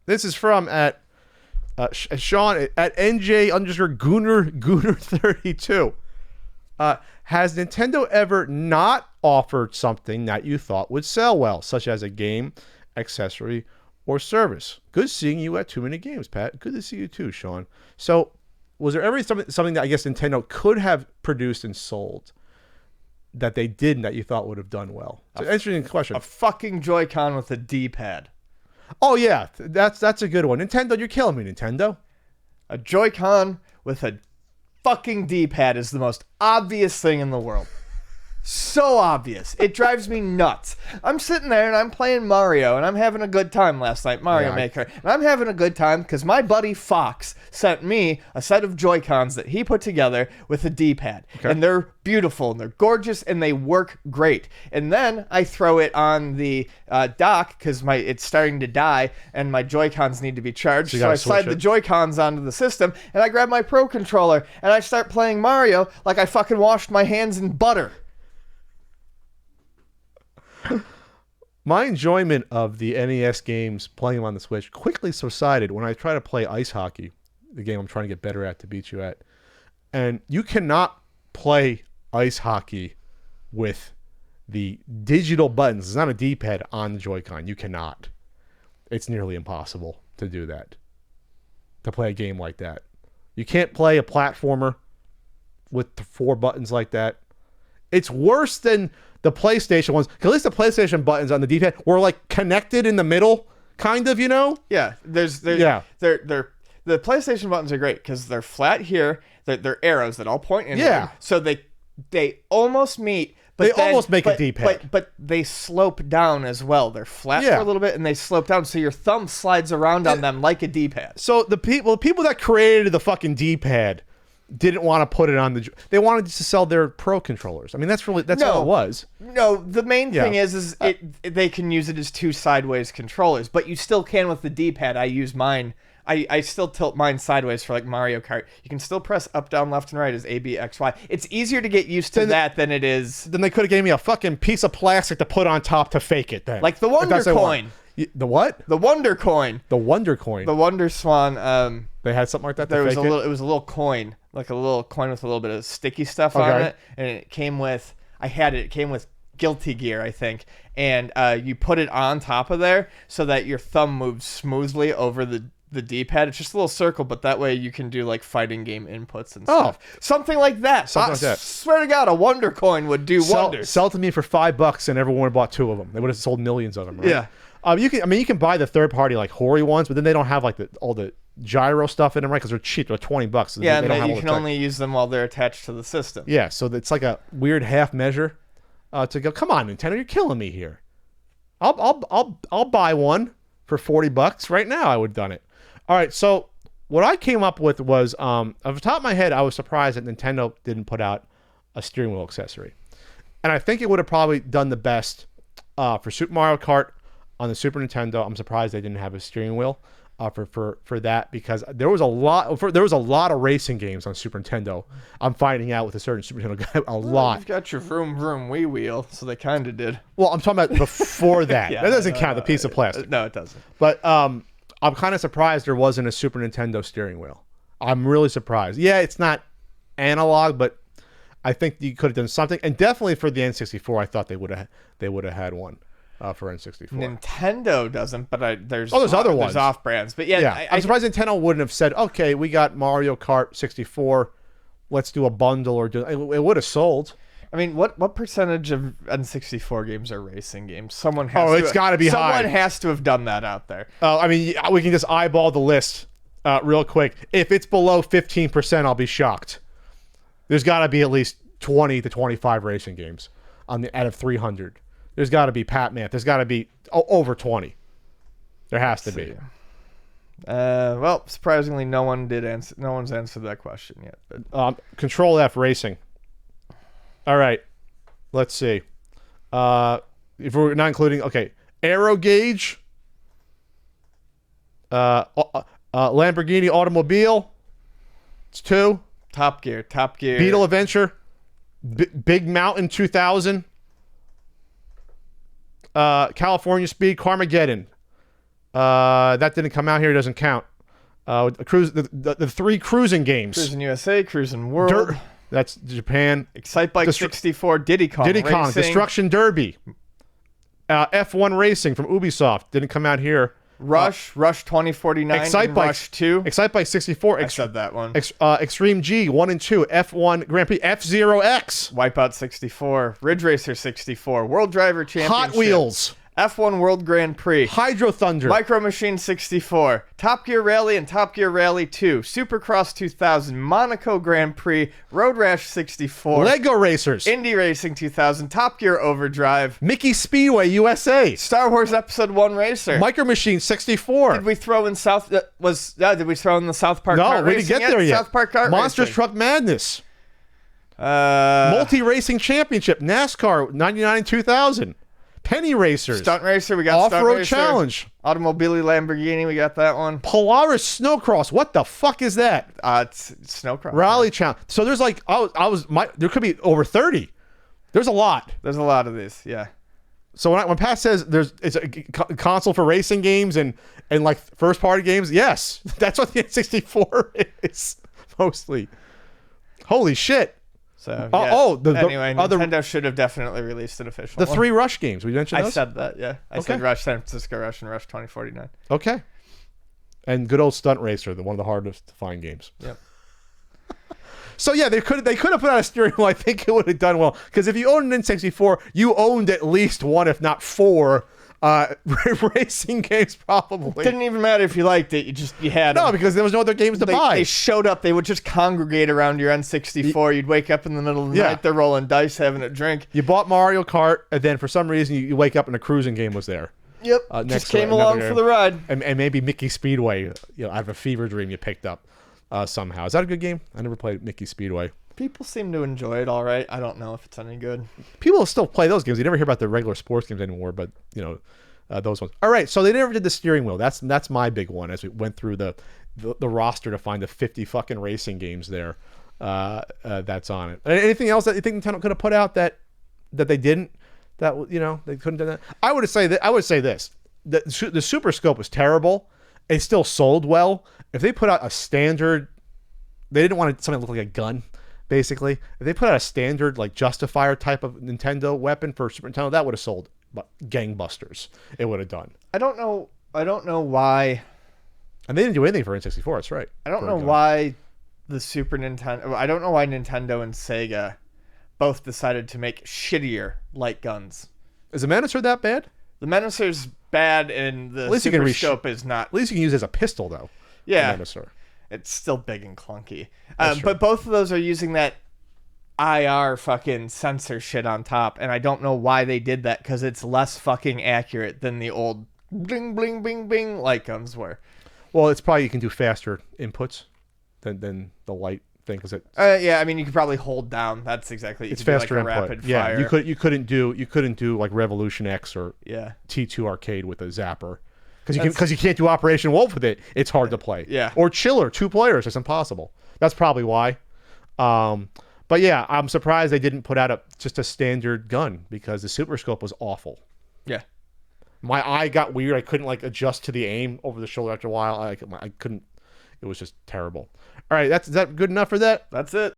This is from at Sean at NJ_Gooner32. Has Nintendo ever not offered something that you thought would sell well, such as a game, accessory, or service? Good seeing you at Too Many Games, Pat. Good to see you too, Sean. So, was there ever something that I guess Nintendo could have produced and sold that they didn't that you thought would have done well? It's an interesting question. A fucking Joy-Con with a D-pad. Oh yeah, that's a good one. Nintendo, you're killing me, Nintendo. A Joy-Con with a fucking D-pad is the most obvious thing in the world. So obvious. It drives me nuts. I'm sitting there and I'm playing Mario and I'm having a good time last night, Mario Maker. And I'm having a good time because my buddy Fox sent me a set of Joy-Cons that he put together with a D-pad. Okay. And they're beautiful and they're gorgeous and they work great. And then I throw it on the dock because it's starting to die and my Joy-Cons need to be charged. So I slide the Joy-Cons onto the system and I grab my Pro Controller and I start playing Mario like I fucking washed my hands in butter. My enjoyment of the NES games, playing them on the Switch, quickly subsided when I try to play ice hockey, the game I'm trying to get better at to beat you at. And you cannot play ice hockey with the digital buttons. It's not a D-pad on the Joy-Con. You cannot. It's nearly impossible to do that, to play a game like that. You can't play a platformer with 4 buttons like that. It's worse than the PlayStation ones. At least the PlayStation buttons on the D-pad were like connected in the middle, kind of, you know? Yeah. The PlayStation buttons are great because they're flat here. They're arrows that all point in. Yeah. So they almost meet. But almost make a D-pad. But they slope down as well. They're flat for a little bit and they slope down. So your thumb slides around on them like a D-pad. So the people that created the fucking D-pad didn't want to put it on the. They wanted to sell their Pro controllers. I mean, that's all it was. No, the main thing is they can use it as 2 sideways controllers, but you still can with the D-pad. I use mine. I still tilt mine sideways for like Mario Kart. You can still press up, down, left, and right as A, B, X, Y. It's easier to get used to that than it is. Then they could have gave me a fucking piece of plastic to put on top to fake it. Then like the Wonder Coin. The what? The Wonder Coin. The Wonder Coin. The Wonder Swan. They had something like that. It was a little coin, like a little coin with a little bit of sticky stuff on it, and it came with. It came with Guilty Gear, I think, and you put it on top of there so that your thumb moves smoothly over the D-pad. It's just a little circle, but that way you can do like fighting game inputs and stuff. Something like that. Swear to God, a Wonder Coin would do wonders. Sell to me for $5 and everyone would have bought 2 of them. They would have sold millions of them, right? Yeah. You can buy the third party like Hori ones, but then they don't have like all the gyro stuff in them, right? Because they're cheap. They're $20. So yeah, and you can only use them while they're attached to the system. Yeah, so it's like a weird half measure to go. Come on, Nintendo, you're killing me here. I'll buy one for $40 right now. I would have done it. All right, so what I came up with was, off the top of my head, I was surprised that Nintendo didn't put out a steering wheel accessory, and I think it would have probably done the best for Super Mario Kart on the Super Nintendo. I'm surprised they didn't have a steering wheel for that, because there was a lot of racing games on Super Nintendo. I'm finding out with a certain Super Nintendo guy lot. You've got your vroom vroom wee wheel, so they kind of did. Well, I'm talking about before that. That doesn't count, the piece of plastic. No, it doesn't. But I'm kind of surprised there wasn't a Super Nintendo steering wheel. I'm really surprised. Yeah, it's not analog, but I think you could have done something. And definitely for the N64, I thought they would have had one. For N64. Nintendo doesn't, but there's other ones. There's off-brands. But yeah. I'm surprised Nintendo wouldn't have said, okay, we got Mario Kart 64, let's do a bundle, or it would have sold. I mean, what percentage of N64 games are racing games? Someone has it's got to be high. Someone has to have done that out there. I mean, we can just eyeball the list real quick. If it's below 15%, I'll be shocked. There's got to be at least 20 to 25 racing games out of 300. There's got to be Pac-Man. There's got to be over 20. There has to be. Well, surprisingly, no one's answered that question yet. But. Control F Racing. All right. Let's see. If we're not including, Aero Gauge. Lamborghini Automobile. It's 2. Top Gear. Beetle Adventure. Big Mountain 2000. California Speed, Carmageddon, That didn't come out here. It doesn't count. The 3 cruising games. Cruising USA, Cruising World. That's Japan. Excitebike 64, Diddy Kong Racing. Destruction Derby. F1 Racing from Ubisoft. Didn't come out here. Rush 2049, Excitebike, Rush 2. Excitebike 64. I said that one. Extreme G 1 and 2. F1 Grand Prix. F-Zero X. Wipeout 64, Ridge Racer 64, World Driver Championship. Hot Wheels. F1 World Grand Prix. Hydro Thunder. Micro Machine 64, Top Gear Rally and Top Gear Rally 2, Supercross 2000, Monaco Grand Prix, Road Rash 64, Lego Racers. Indy Racing 2000, Top Gear Overdrive, Mickey Speedway USA. Star Wars Episode 1 Racer. Micro Machine 64. Did we throw in did we throw in the South Park No, kart we racing didn't get there yet. South Park kart Monsters racing. Truck Madness. Multi-Racing Championship. NASCAR 99 and 2000. Penny Racers. Stunt Racer, we got Stunt Off-Road Racer. Challenge. Automobile Lamborghini, we got that one. Polaris Snowcross. What the fuck is that? It's Snowcross. Rally Challenge. So there's like, there could be over 30. There's a lot. There's a lot of these, yeah. So when Pat says it's a console for racing games and like first party games, yes, that's what the N64 is mostly. Holy shit. So anyway, Nintendo should have definitely released an official the one. 3 Rush games. We mentioned those? I said that, yeah. I said Rush San Francisco Rush and Rush 2049. Okay. And good old Stunt Racer, one of the hardest to find games. Yep. So yeah, they could have put out a steering wheel. I think it would have done well because if you owned an N64, you owned at least 1, if not 4, racing games probably. Didn't even matter if you liked it. You had them. No, because there was no other games to buy. They showed up. They would just congregate around your N64. You'd wake up in the middle of the night. They're rolling dice, having a drink. You bought Mario Kart, and then for some reason you wake up and a cruising game was there. Yep. Just came along for the ride. And maybe Mickey Speedway, out of a fever dream you picked up somehow. Is that a good game? I never played Mickey Speedway. People seem to enjoy it all right. I don't know if it's any good. People still play those games. You never hear about the regular sports games anymore, but those ones. All right, so they never did the steering wheel. That's my big one as we went through the roster to find the 50 fucking racing games there. That's on it. Anything else that you think Nintendo could have put out that they didn't? That they couldn't do that. I would say this. The Super Scope was terrible. It still sold well. If they put out a standard, they didn't want something that looked like a gun. Basically, if they put out a standard like Justifier type of Nintendo weapon for Super Nintendo, that would have sold gangbusters. It would have done. I don't know why. And they didn't do anything for N64. That's right. I don't know why the Super Nintendo. I don't know why Nintendo and Sega both decided to make shittier light guns. Is the Menacer that bad? The Menacer's bad, and the Super Scope is not. At least you can use it as a pistol, though. Yeah. The Menacer. It's still big and clunky. But both of those are using that IR fucking sensor shit on top, and I don't know why they did that because it's less fucking accurate than the old bling bling bing bing light guns were. Well, it's probably you can do faster inputs than the light thing because it. Yeah, I mean you could probably hold down. That's exactly. It's faster input. Rapid fire. Yeah, you couldn't do like Revolution X or T2 Arcade with a zapper. Because you can't do Operation Wolf with it, it's hard to play. Yeah. Or Chiller, 2 players, it's impossible. That's probably why. But yeah, I'm surprised they didn't put out just a standard gun because the Super Scope was awful. Yeah. My eye got weird. I couldn't like adjust to the aim over the shoulder after a while. I couldn't. It was just terrible. All right, is that good enough for that? That's it.